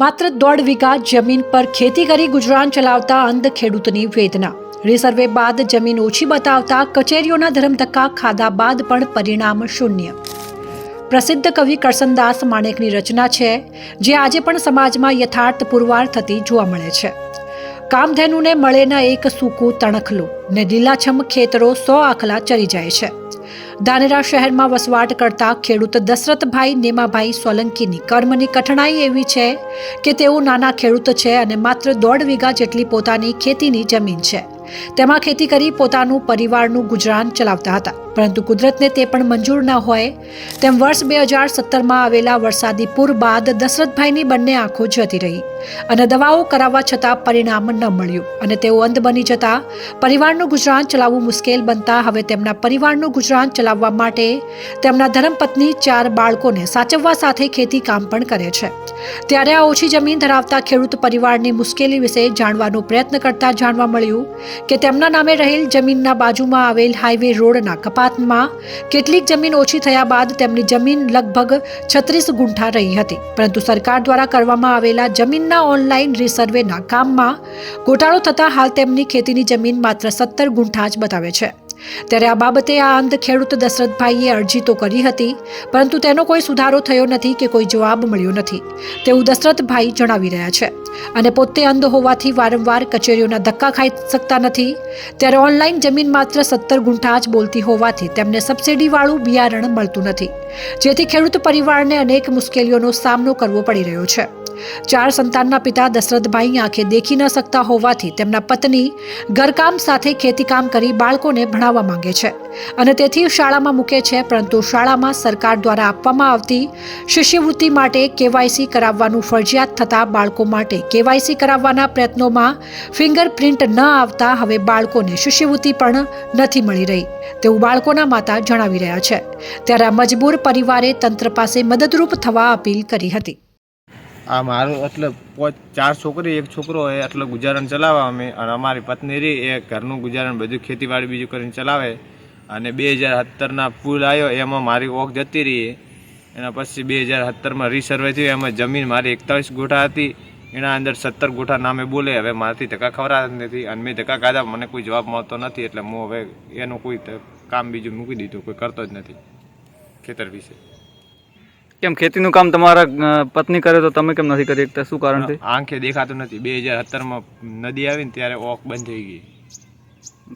માત્ર 1.5 વીઘા જમીન પર ખેતી કરી ગુજરાન ચલાવતા અંધ ખેડૂતની વેદના। રીસર્વે બાદ જમીન ઓછી બતાવતા કચેરીઓના ધરમધક્કા ખાધા બાદ પણ પરિણામ શૂન્ય। પ્રસિદ્ધ કવિ કરસનદાસ માણેકની રચના છે, જે આજે પણ સમાજમાં યથાર્થ પુરવાર થતી જોવા મળે છે। કામધેનુને મળે ન એક સૂકું તણખલું ને લીલાછમ ખેતરો 100 આખલા ચરી જાય છે। ધાનેરા શહેરમાં વસવાટ કરતા ખેડૂત દશરથભાઈ નેમાભાઈ સોલંકીની કર્મની કઠણાઈ એવી છે કે તેઓ નાના ખેડૂત છે અને માત્ર 1.5 વીઘા જેટલી પોતાની ખેતીની જમીન છે। તેમાં ખેતી કરી પોતાનું પરિવારનું ગુજરાન ચલાવતા હતા, પરંતુ કુદરતને તે પણ મંજૂર ન હોય તેમ વર્ષ 2017માં આવેલા વરસાદી પૂર બાદ દશરથભાઈની બંને આંખો જતી રહી અને દવાઓ કરાવવા છતાં પરિણામ ન મળ્યું અને તેઓ અંધ બની જતા પરિવારનું ગુજરાન ચલાવવું મુશ્કેલ બનતા હવે તેમના પરિવારનું ગુજરાન ચલાવવા માટે તેમના ધર્મપત્ની 4 બાળકોને સાચવવા સાથે ખેતી કામ પણ કરે છે। ત્યારે આ ઓછી જમીન ધરાવતા ખેડૂત પરિવારની મુશ્કેલી વિશે જાણવાનો પ્રયત્ન કરતા જાણવા મળ્યું કે તેમના નામે રહેલ જમીનના બાજુમાં આવેલ હાઈવે રોડના કપાતમાં કેટલીક જમીન ઓછી થયા બાદ તેમની જમીન લગભગ 36 ગુંઠા રહી હતી, પરંતુ સરકાર દ્વારા કરવામાં આવેલા જમીનના ઓનલાઈન રીસર્વેના કામમાં ગોટાળો થતાં હાલ તેમની ખેતીની જમીન માત્ર 17 ગુંઠા જ બતાવે છે। ત્યારે આ બાબતે આ અંધ ખેડૂત દશરથભાઈએ અરજી તો કરી હતી, પરંતુ તેનો કોઈ સુધારો થયો નથી કે કોઈ જવાબ મળ્યો નથી તેવું દશરથભાઈ જણાવી રહ્યા છે અને પોતે અંધ હોવાથી વારંવાર કચેરીઓના ધક્કા ખાઈ શકતા નથી। ત્યારે ઓનલાઈન જમીન માત્ર 17 ગુંઠા જ બોલતી હોવાથી તેમને સબસિડીવાળું બિયારણ મળતું નથી, જેથી ખેડૂત પરિવારને અનેક મુશ્કેલીઓનો સામનો કરવો પડી રહ્યો છે। 4 સંતાનના પિતા દશરથભાઈ આંખે દેખી ન શકતા હોવાથી તેમના પત્ની ઘરકામ સાથે ખેતીકામ કરી બાળકોને ભણાવવા માંગે છે અને તેથી શાળામાં મૂકે છે, પરંતુ શાળામાં સરકાર દ્વારા આપવામાં આવતી શિષ્યવૃત્તિ માટે કેવાયસી કરાવવાનું ફરજિયાત થતાં બાળકો માટે કેવાયસી કરાવવાના પ્રયત્નોમાં ફિંગરપ્રિન્ટ ન આવતા હવે બાળકોને શિષ્યવૃત્તિ પણ નથી મળી રહી તેવું બાળકોના માતા જણાવી રહ્યા છે। ત્યારે આ મજબૂર પરિવારે તંત્ર પાસે મદદરૂપ થવા અપીલ કરી હતી। આ મારું એટલે 4 છોકરી 1 છોકરો હોય એટલે ગુજારણ ચલાવવા અમે, અને અમારી પત્ની રહી એ ઘરનું ગુજારણ બધું ખેતીવાડી બીજું કરીને ચલાવે। અને 2017ના પુલ આવ્યો એમાં મારી ઓખ જતી રહી, એના પછી 2017માં રીસર્વે થયું, એમાં જમીન મારી 41 ગુંઠા હતી, એના અંદર 17 ગુંઠા નામે બોલે। હવે મારાથી ધક્કા ખવડાવતા નથી અને મેં ધક્કા ખાધા, મને કોઈ જવાબ મળતો નથી, એટલે હું હવે એનું કોઈ કામ બીજું મૂકી દીધું, કોઈ કરતો જ નથી ખેતર વિશે। કેમ ખેતીનું કામ તમારા પત્ની કરે તો તમે કેમ નથી કરી શકતા, શું કારણ છે? આંખે દેખાતું નથી। 2017માં નદી આવી ને ત્યારે ઓખ બંધ થઈ ગઈ,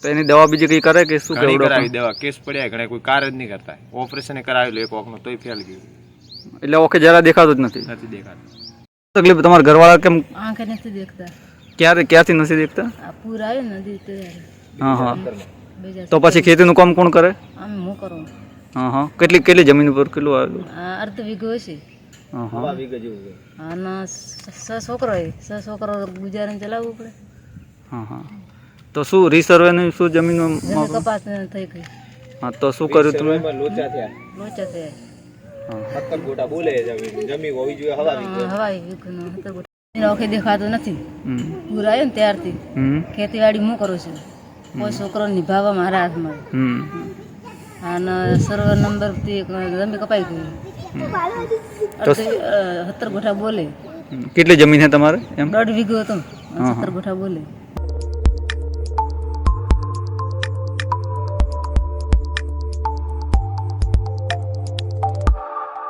તો એની દવા બીજી કઈ કરે કે શું કરાવી દવા કેસ પડ્યા ઘણા, કોઈ કાર જ નહીં કરતા। ઓપરેશન કરાવેલું એક ઓખનું તોય ફેલ ગયું, એટલે ઓખે જરા દેખાતું જ નથી દેખાતું। તકલીફ તમારા ઘરવાળા કેમ આંખે નથી દેખતા? ક્યાંથી નથી દેખતા? પૂર આવ્યો નદી ત્યારે। હા, તો પછી ખેતીનું કામ કોણ કરે? હું કરું। હા, કેટલી જમીન ઉપર કેટલું આવેલું? અર્ધ વીઘો હશે અને 6 છોકરો હોય, 6 છોકરો ગુજારણ ચલાવવું પડે। હા, તો શું રીસર્વેની શું જમીન કપાસ થઈ ગઈ? હા, તો શું કર્યું તમે? લોચા થયા 17 ગોટા બોલે જમીન હોવી જોઈએ હવાઈ વીઘોનો 17 ગોટા ઓખે દેખાતું નથી। પૂર આવ્યો ને ત્યારથી ખેતીવાડી હું કરું છું, કોઈ છોકરો નિભાવવા મારા હાથમાં અને સર્વર નંબરથી જમીન કપાઈ ગઈ, 17 ગોઠા બોલે। કેટલી જમીન છે તમારે? એમ 1.5 વીઘો હતો, 17 ગોઠા બોલે।